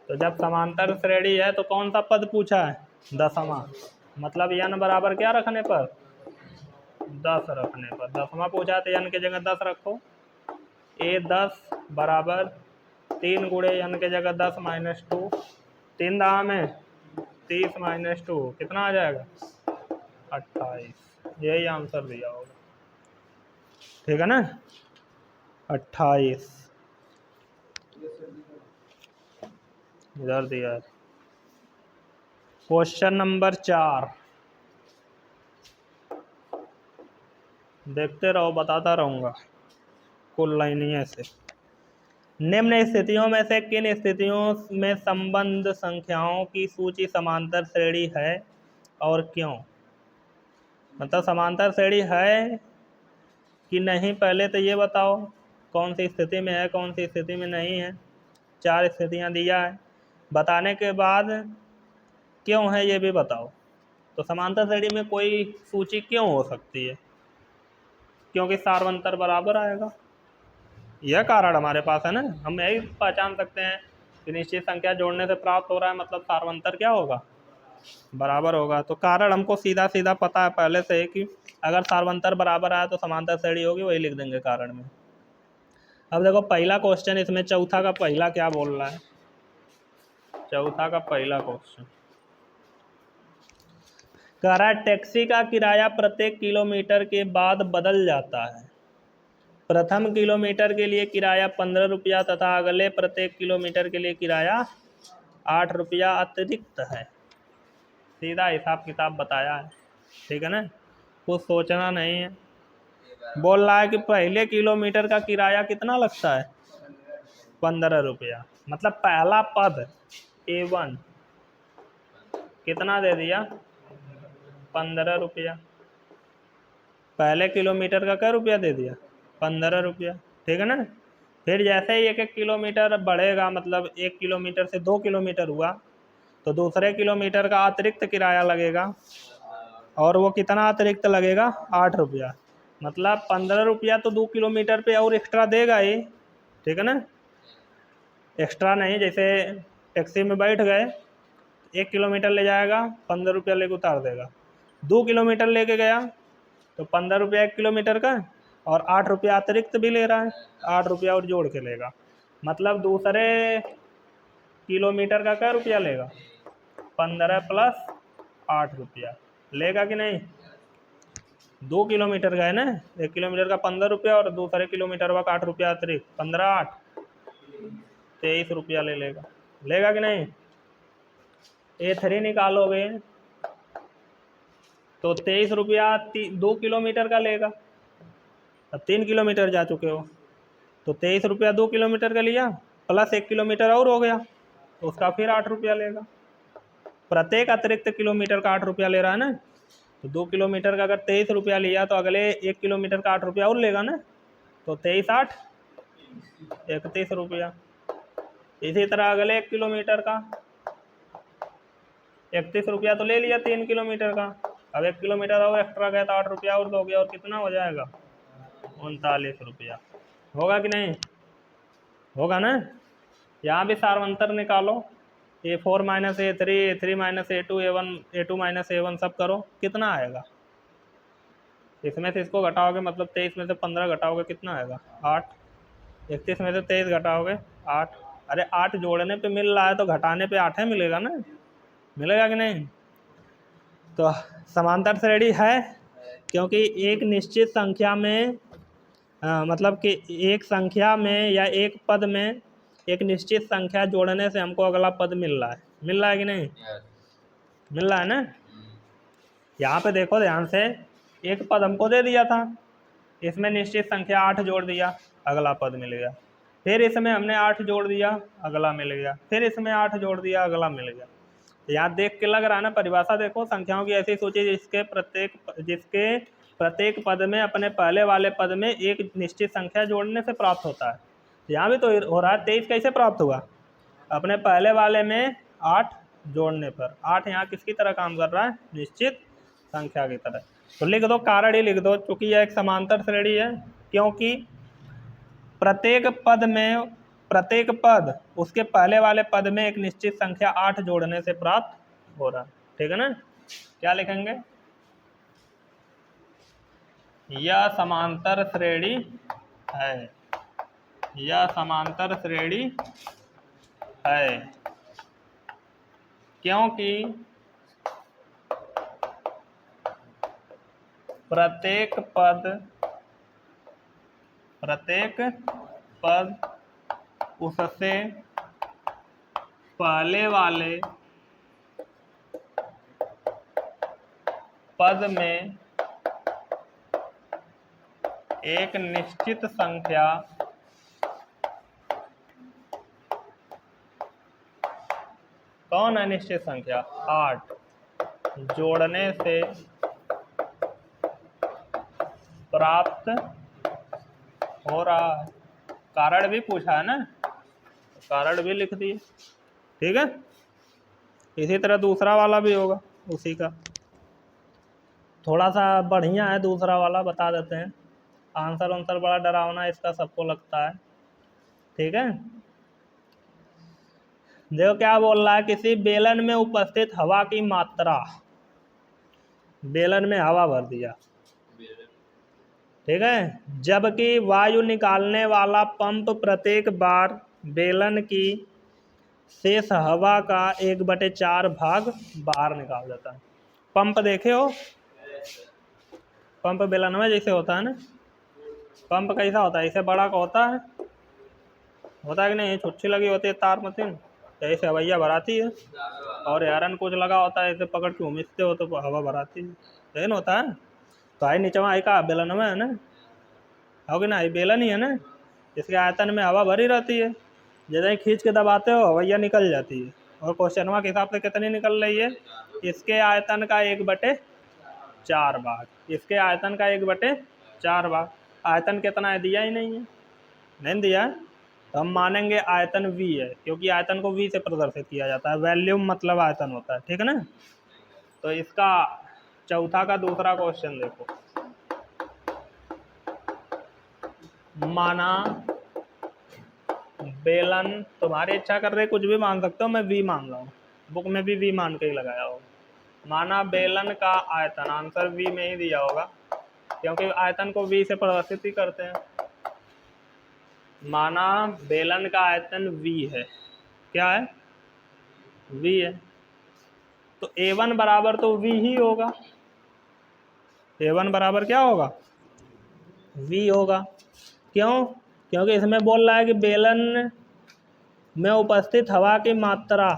तो जब समांतर श्रेणी है तो कौन सा पद पूछा है? दसवां। मतलब n बराबर क्या रखने पर? 10 रखने पर। दसवां पूछा है तो n की जगह 10 रखो। ए 10 बराबर 3 गुणे n की जगह 10 माइनस 2, 3 दहा में 30 माइनस 2 कितना आ जाएगा? 28। यही आंसर दिया होगा, ठीक है ना? 28 इधर दिया है। क्वेश्चन नंबर 4 देखते रहो, बताता रहूंगा कुल लाइन ही ऐसे। निम्न स्थितियों में से किन स्थितियों में संबंध संख्याओं की सूची समांतर श्रेणी है और क्यों? मतलब समांतर श्रेणी है कि नहीं, पहले तो ये बताओ कौन सी स्थिति में है, कौन सी स्थिति में नहीं है। 4 स्थितियां दिया है, बताने के बाद क्यों है ये भी बताओ। तो समांतर श्रेणी में कोई सूची क्यों हो सकती है? क्योंकि सार्वंतर बराबर आएगा, यह कारण हमारे पास है ना। हम यही पहचान सकते हैं कि निश्चित संख्या जोड़ने से प्राप्त हो रहा है, मतलब सार्वंतर क्या होगा? बराबर होगा। तो कारण हमको सीधा सीधा पता है पहले से ही कि अगर सार्वंतर बराबर आया तो समांतर श्रेणी होगी, वही लिख देंगे कारण में। अब देखो पहला क्वेश्चन इसमें, चौथा का पहला क्या बोल रहा है? चौथा का पहला क्वेश्चन कह रहा है टैक्सी का किराया प्रत्येक किलोमीटर के बाद बदल जाता है। प्रथम किलोमीटर के लिए किराया 15 रुपया तथा अगले प्रत्येक किलोमीटर के लिए किराया 8 रुपया अतिरिक्त है। सीधा हिसाब किताब बताया है, ठीक है ना, कुछ सोचना नहीं है। बोल रहा है कि पहले किलोमीटर का किराया कितना लगता है? 15 रुपया। मतलब पहला पद A1 कितना दे दिया? 15 रुपया। पहले किलोमीटर का क्या रुपया दे दिया? 15 रुपया, ठीक है ना। फिर जैसे ही 1-1 किलोमीटर बढ़ेगा, मतलब 1 किलोमीटर से 2 किलोमीटर हुआ तो दूसरे किलोमीटर का अतिरिक्त किराया लगेगा, और वो कितना अतिरिक्त लगेगा? 8 रुपया। मतलब 15 रुपया तो 2 किलोमीटर पे और एक्स्ट्रा देगा ही, ठीक है ना। एक्स्ट्रा नहीं, जैसे टैक्सी में बैठ गए, 1 किलोमीटर ले जाएगा, 15 रुपया लेके उतार देगा। 2 किलोमीटर लेके गया तो 15 रुपया 1 किलोमीटर का, और 8 रुपया अतिरिक्त भी ले रहा है, 8 रुपया और जोड़ के लेगा। मतलब दूसरे किलोमीटर का क्या रुपया लेगा? 15 प्लस 8 रुपया लेगा कि नहीं? 2 किलोमीटर का है ना, 1 किलोमीटर का 15 रुपया और दूसरे किलोमीटर का 8 रुपया अतिरिक्त, 15 8 23 रुपया ले लेगा, लेगा कि नहीं? A3 निकालोगे तो 23 रुपया 2 किलोमीटर का लेगा। अब 3 किलोमीटर जा चुके हो तो 23 रुपया 2 किलोमीटर का लिया, प्लस 1 किलोमीटर और हो गया तो उसका फिर 8 रुपया लेगा। प्रत्येक अतिरिक्त किलोमीटर का 8 रुपया ले रहा है ना, तो 2 किलोमीटर का अगर 23 रुपया लिया तो अगले 1 किलोमीटर का 8 रुपया और लेगा ना, तो 23 8 31 रुपया। इसी तरह अगले 1 किलोमीटर का 31 रुपया तो ले लिया 3 किलोमीटर का, अब 1 किलोमीटर और एक्स्ट्रा गया तो 8 रुपया और दोगे, और कितना हो जाएगा? 39 रुपया। होगा कि नहीं? होगा ना। यहाँ भी सार्वंतर निकालो, A4 minus A3, A3 minus A2, A1 A2 minus A1 सब करो, कितना आएगा? इसमें से इसको घटाओगे, मतलब 23 में से 15 घटाओगे, कितना आएगा? 8। 31 में से 23 घटाओगे 8। अरे 8 जोड़ने पे मिल रहा है तो घटाने पे 8 ही मिलेगा ना, मिलेगा कि नहीं? तो समांतर श्रेणी है क्योंकि एक निश्चित संख्या में मतलब कि एक संख्या में या एक पद में एक निश्चित संख्या जोड़ने से हमको अगला पद मिल रहा है। मिल रहा है कि नहीं? मिल रहा है ना। यहाँ पे देखो ध्यान से, एक पद हमको दे दिया था, इसमें निश्चित संख्या 8 जोड़ दिया, अगला पद मिल गया। फिर इसमें हमने 8 जोड़ दिया, अगला मिल गया। फिर इसमें 8 जोड़ दिया, अगला मिल गया। तो यहाँ देख के लग रहा है ना, परिभाषा देखो, संख्याओं की ऐसी सूची जिसके प्रत्येक पद में अपने पहले वाले पद में एक निश्चित संख्या जोड़ने से प्राप्त होता है। यहाँ भी तो हो रहा है। 23 कैसे प्राप्त हुआ? अपने पहले वाले में 8 जोड़ने पर। 8 यहाँ किसकी तरह काम कर रहा है? निश्चित संख्या की तरह। तो लिख दो, कारण ही लिख दो, चूंकि यह एक समांतर श्रेणी है, क्योंकि प्रत्येक पद उसके पहले वाले पद में एक निश्चित संख्या 8 जोड़ने से प्राप्त हो रहा है। ठीक है ना? क्या लिखेंगे? यह समांतर श्रेणी है, यह समांतर श्रेणी है क्योंकि प्रत्येक पद उससे पहले वाले पद में एक निश्चित संख्या कौन है? निश्चित संख्या 8 जोड़ने से प्राप्त हो रहा है। कारण भी पूछा है ना, कारण भी लिख दिए। ठीक है, इसी तरह दूसरा वाला भी होगा उसी का, थोड़ा सा बढ़िया है दूसरा वाला, बता देते हैं। आंसर बड़ा डरावना इसका सबको लगता है। ठीक है, देखो क्या बोल रहा है, किसी बेलन में उपस्थित हवा की मात्रा, बेलन में हवा भर दिया, ठीक है, जबकि वायु निकालने वाला पंप प्रत्येक बार बेलन की शेष हवा का 1/4 भाग बाहर निकाल देता है। पंप देखे हो? पंप बेलन में जैसे होता है ना, पंप कैसा होता है? इसे बड़ा का होता है कि नहीं? छुच्छी लगी होती है तार मशीन, ऐसे हवैया भराती है, और एरन कुछ लगा होता है, इसे पकड़ के उमिसते हो तो हवा भराती है, सही होता है। तो आई नीचे आई का बेलन में है ना, होगी ना, ये बेलन ही है ना, इसके आयतन में हवा भरी रहती है, जैसे ही खींच के दबाते हो हवैया निकल जाती है। और क्वेश्चन के हिसाब से कितनी निकल रही है? इसके आयतन का 1/4 भाग, इसके आयतन का 1/4 भाग। आयतन कितना है? दिया ही नहीं है, नहीं दिया है, तो हम मानेंगे आयतन v है, क्योंकि आयतन को v से प्रदर्शित किया जाता है। वैल्यूम मतलब आयतन होता है, ठीक है ना। तो इसका चौथा का दूसरा क्वेश्चन देखो, माना बेलन, तुम्हारी इच्छा कर रहे कुछ भी मान सकते हो, मैं v मान रहा हूँ, बुक में भी v मान के ही लगाया होगा। माना बेलन का आयतन, आंसर v में ही दिया होगा, क्योंकि आयतन को v से प्रदर्शित ही करते हैं। माना बेलन का आयतन v है, क्या है? v है, तो A1 बराबर तो v ही होगा, A1 बराबर क्या होगा? v होगा। क्यों? क्योंकि इसमें बोल रहा है कि बेलन में उपस्थित हवा की मात्रा,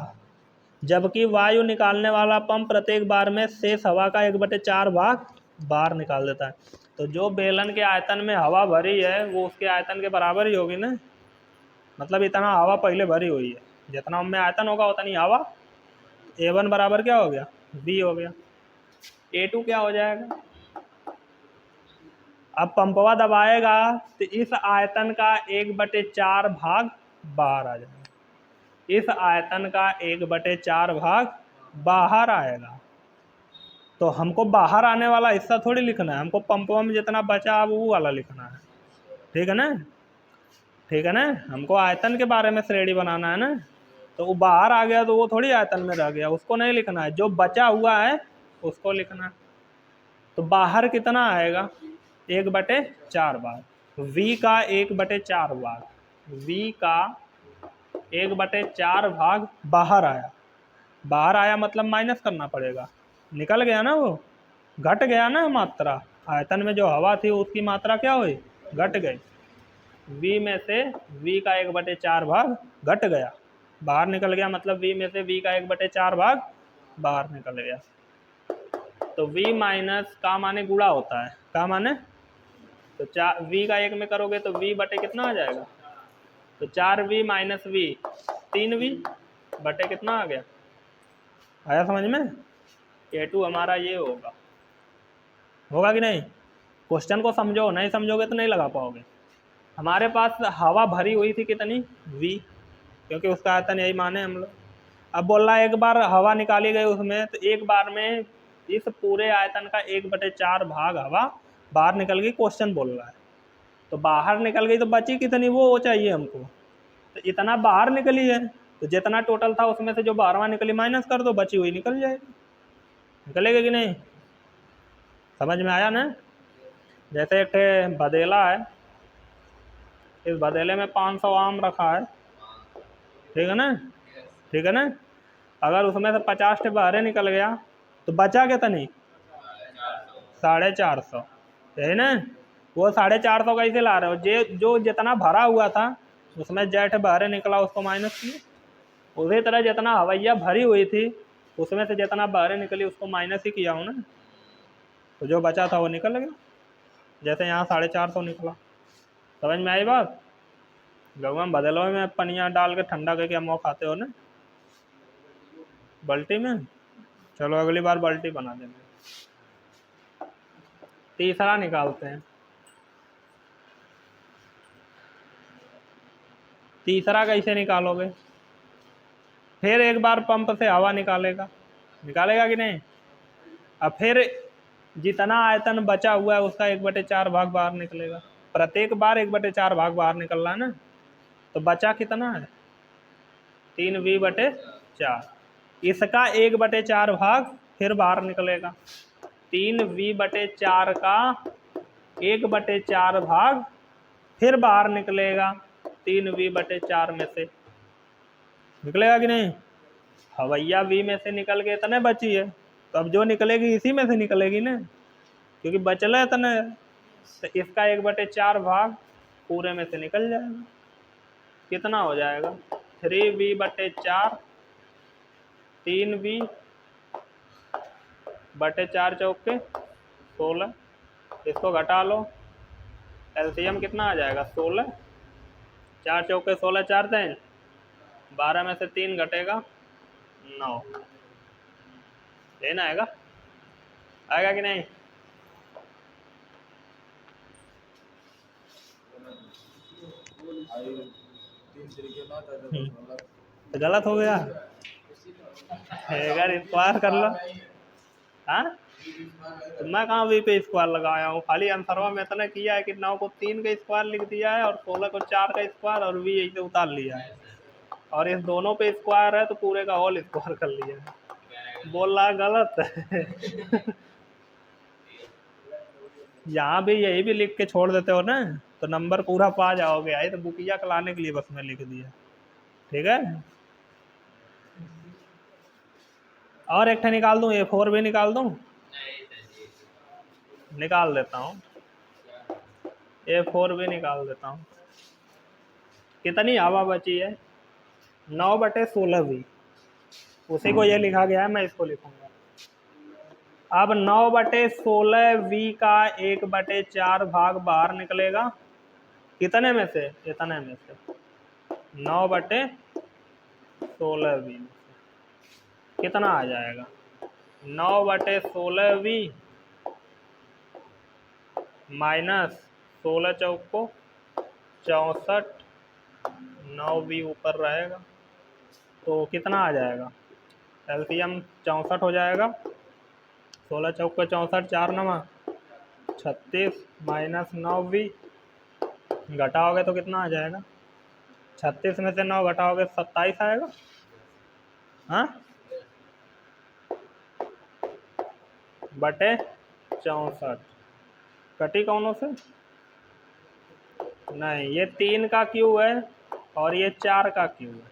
जबकि वायु निकालने वाला पंप प्रत्येक बार में शेष हवा का 1/4 भाग बाहर निकाल देता है। तो जो बेलन के आयतन में हवा भरी है वो उसके आयतन के बराबर ही होगी ना, मतलब इतना हवा पहले भरी हुई है, जितना उनमें आयतन होगा उतनी हवा। A1 बराबर क्या हो गया? v हो गया। A2 क्या हो जाएगा? अब पंपवा दबाएगा तो इस आयतन का 1/4 भाग बाहर आ जाएगा, इस आयतन का 1/4 भाग बाहर आएगा। तो हमको बाहर आने वाला हिस्सा थोड़ी लिखना है, हमको पंपवा में जितना बचा अब वो वाला लिखना है, ठीक है ना, ठीक है ना। हमको आयतन के बारे में श्रेणी बनाना है ना, तो वो बाहर आ गया तो वो थोड़ी आयतन में रह गया, उसको नहीं लिखना है, जो बचा हुआ है उसको लिखना है। तो बाहर कितना आएगा? 1/4 भाग, v का 1/4 भाग, v का 1/4 भाग बाहर आया, बाहर आया मतलब माइनस करना पड़ेगा, निकल गया ना, वो घट गया ना मात्रा, आयतन में जो हवा थी उसकी मात्रा क्या हुई? घट गई। v में से v का 1/4 भाग घट गया, बाहर निकल गया, मतलब v में से v का 1/4 भाग बाहर निकल गया। तो v माइनस का माने गुणा होता है, का माने, तो v का 1 में करोगे तो v बटे कितना आ जाएगा? तो 4v माइनस v 3v बटे कितना आ गया? आया समझ में? A2 हमारा ये होगा, होगा कि नहीं? क्वेश्चन को समझो, नहीं समझोगे तो नहीं लगा पाओगे। हमारे पास हवा भरी हुई थी कितनी? v, क्योंकि उसका आयतन यही माने हम लोग। अब बोल रहा है एक बार हवा निकाली गई उसमें, तो एक बार में इस पूरे आयतन का 1/4 भाग हवा बाहर निकल गई, क्वेश्चन बोल रहा है। तो बाहर निकल गई तो बची कितनी, वो चाहिए हमको। तो इतना बाहर निकली है, तो जितना टोटल था उसमें से जो बाहरवा निकली माइनस कर दो, बची हुई निकल जाएगी। निकलेगा कि नहीं, समझ में आया ना। जैसे एक बदेला है, इस बदेले में 500 आम रखा है, ठीक है ना, ठीक है ना। अगर उसमें से 50 बाहर निकल गया तो बचा कितनी, 450, है ना। वो 450 कैसे ला रहे हो, जो जितना भरा हुआ था उसमें जेठ बाहर निकला उसको माइनस किए, उसी तरह जितना हवैया भरी हुई थी उसमें से जितना बाहर निकली उसको माइनस ही किया हूँ ना, तो जो बचा था वो निकल गया। जैसे यहाँ 450 निकला, समझ में आई बात। गहुआ बदलो में पनिया डाल के ठंडा करके अमो खाते हो ना बाल्टी में। चलो अगली बार बाल्टी बना देंगे। तीसरा निकालते हैं। तीसरा कैसे निकालोगे, फिर एक बार पंप से हवा निकालेगा, निकालेगा कि नहीं। अब फिर जितना आयतन बचा हुआ है उसका 1/4 भाग बाहर निकलेगा। प्रत्येक बार 1/4 भाग बाहर निकल रहा है ना, तो बचा कितना है, 3v/4। इसका 1/4 भाग फिर बाहर निकलेगा, 3v/4 का 1/4 भाग फिर बाहर निकलेगा 3v/4 में से, निकलेगा कि नहीं। हवैया v में से निकल के इतने बची है, तो अब जो निकलेगी इसी में से निकलेगी ना, क्योंकि बचला इतने, तो इसका 1/4 भाग पूरे में से निकल जाएगा। कितना हो जाएगा, 3v/4, 3v/4 चौके 16, इसको घटा लो, एलसीएम कितना आ जाएगा 16, 4 चौके 16, 4 3, 12 में से 3 घटेगा 9, लेना आएगा, आएगा कि नहीं। तो गलत हो गया, अगर स्क्वायर कर लो। हाँ, तो मैं कहाँ वी पे स्क्वायर लगाया हूँ, खाली आंसरवा में इतना किया है कि 9 को 3 का स्क्वायर लिख दिया है और 16 को 4 का स्क्वायर और वी ऐसे उतार लिया है, और इस दोनों पे स्क्वायर है तो पूरे का होल स्क्वायर कर लिया है। बोल रहा गलत यहाँ भी यही भी लिख के छोड़ देते हो ना तो नंबर पूरा पा जाओगे, आई तो बुकिया कलाने के लिए बस मैं लिख दिया, ठीक है। और एक निकाल दूं, A4 भी निकाल दूं, निकाल देता हूँ, A4 भी निकाल देता हूँ। कितनी हवा बची है, 9/16 भी, उसी को ये लिखा गया है, मैं इसको लिखूंगा। अब 9/16 वी का 1/4 भाग बाहर निकलेगा, कितने में से, इतने में से, 9/16 वी में से कितना आ जाएगा, 9/16 वी माइनस 16 चौको 64, 9v ऊपर रहेगा, तो कितना आ जाएगा, एलसीएम 64 हो जाएगा, 16 चौको 64, 4 9 36 माइनस 9v, घटाओगे तो कितना आ जाएगा, 36 में से 9 घटाओगे 27 आएगा। हाँ, बटे 64, कटी कौनों से, नहीं ये 3 का क्यू है और ये 4 का क्यू है,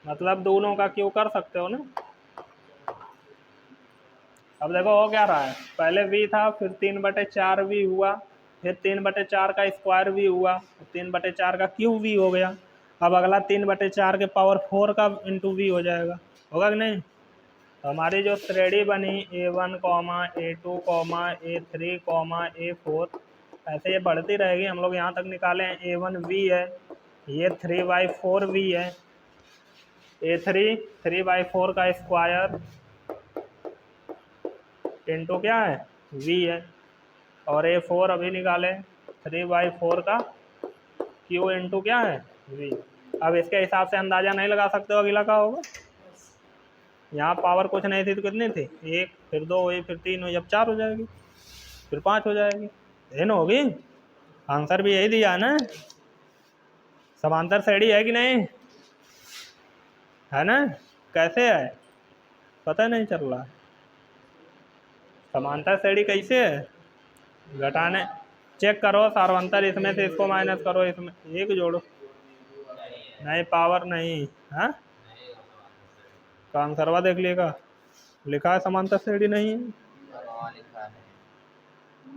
मतलब दोनों का क्यू कर सकते हो ना। अब देखो हो क्या रहा है, पहले v था, फिर 3/4 v हुआ, फिर 3/4 का स्क्वायर v हुआ, 3/4 का क्यू v हो गया। अब अगला 3/4 के पावर 4 का इंटू v हो जाएगा, होगा कि नहीं। तो हमारी जो श्रेणी बनी A1, A2, A3, A4, ऐसे ये बढ़ती रहेगी, हम लोग यहाँ तक निकाले हैं A1 v है, ये 3/4 v है, A3 3/4 का स्क्वायर इंटू क्या है v है, और A4 अभी निकाले 3/4 का q इंटू क्या है v। अब इसके हिसाब से अंदाजा नहीं लगा सकते हो अगला का होगा, यहाँ पावर कुछ नहीं थी तो कितनी थी, 1, फिर 2 हुई, फिर 3 हुई, अब 4 हो जाएगी, फिर 5 हो जाएगी, n होगी। आंसर भी यही दिया है ना, समांतर श्रेणी है कि नहीं है ना। कैसे है पता नहीं चल रहा, समांतर श्रेणी कैसे है, घटाने चेक करो सार्वंतर, इसमें से इसको माइनस करो, इसमें एक जोड़ो, नहीं पावर नहीं, हाँ का आंसरवा देख लिएगा, लिखा है समांतर श्रेणी नहीं है,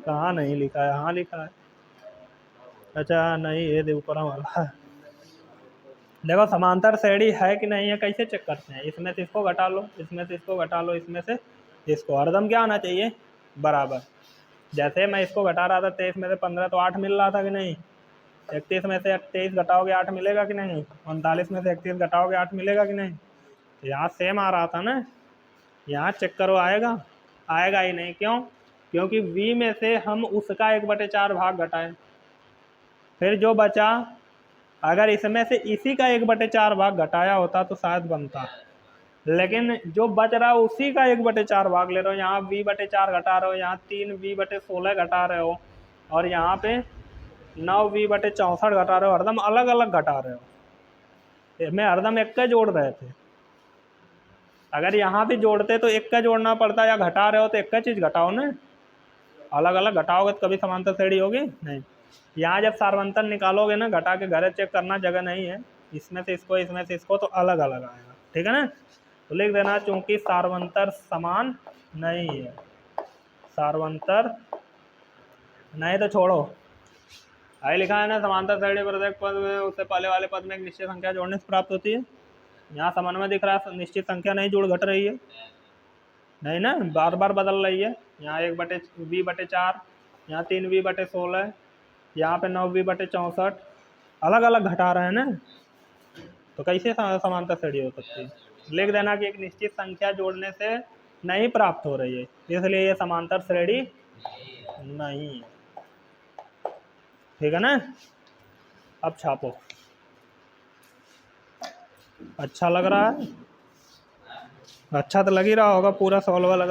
कहाँ नहीं लिखा है, हाँ लिखा है, अच्छा नहीं ये दे ऊपर वाला। देखो समांतर श्रेणी है कि नहीं है कैसे चेक करते हैं, इसमें से इसको घटा लो, इसमें से इसको घटा लो, इसमें से इसको, हरदम क्या आना चाहिए बराबर। जैसे मैं इसको घटा रहा था 23 में से 15 तो 8 मिल रहा था कि नहीं, 31 में से 23 घटाओगे 8 मिलेगा कि नहीं, 39 में से 31 घटाओगे 8 मिलेगा कि नहीं, तो यहाँ सेम आ रहा था ना, यहाँ चेक करो आएगा, आएगा ही नहीं, क्यों, क्योंकि v में से हम उसका 1/4 भाग घटाएं, फिर जो बचा अगर इसमें से इसी का 1/4 भाग घटाया होता तो शायद बनता, लेकिन जो बच रहा है उसी का 1/4 भाग ले रहे हो, यहाँ v/4 घटा रहे हो, यहाँ 3v/16 घटा रहे हो, और यहाँ पे 9v/64 घटा रहे हो, हरदम अलग अलग घटा रहे हो, इसमें हरदम एक का जोड़ रहे थे, अगर यहाँ भी जोड़ते तो एक का जोड़ना पड़ता, या घटा रहे हो तो एक का चीज़ घटाओ ना, अलग अलग घटाओगे तो कभी समांतर श्रेणी होगी नहीं। यहाँ जब सार्वंतर निकालोगे ना, घटा के घर चेक करना, जगह नहीं है, इसमें से इसको इसमें से इसको, तो अलग अलग आएगा, ठीक है ना, तो लिख देना चूंकि सार्वंतर समान नहीं है, सार्वंतर नहीं तो छोड़ो, आई लिखा है ना, समांतर श्रेणी प्रत्येक पद में उससे पहले वाले पद में एक निश्चित संख्या जोड़ने से प्राप्त होती है, यहाँ समन्वय दिख रहा है, निश्चित संख्या नहीं जुड़ घट रही है, नहीं ना, बार बार बदल रही है, यहाँ 1v/4, यहाँ 3v/16, यहाँ पे 9v/64, अलग अलग घटा रहे हैं ना, तो कैसे समांतर श्रेणी हो सकती है, लिख देना कि एक निश्चित संख्या जोड़ने से नहीं प्राप्त हो रही है, इसलिए ये समांतर श्रेणी नहीं है, ठीक है ना। अब छापो, अच्छा लग रहा है, अच्छा तो लग ही रहा होगा, पूरा सॉल्व लग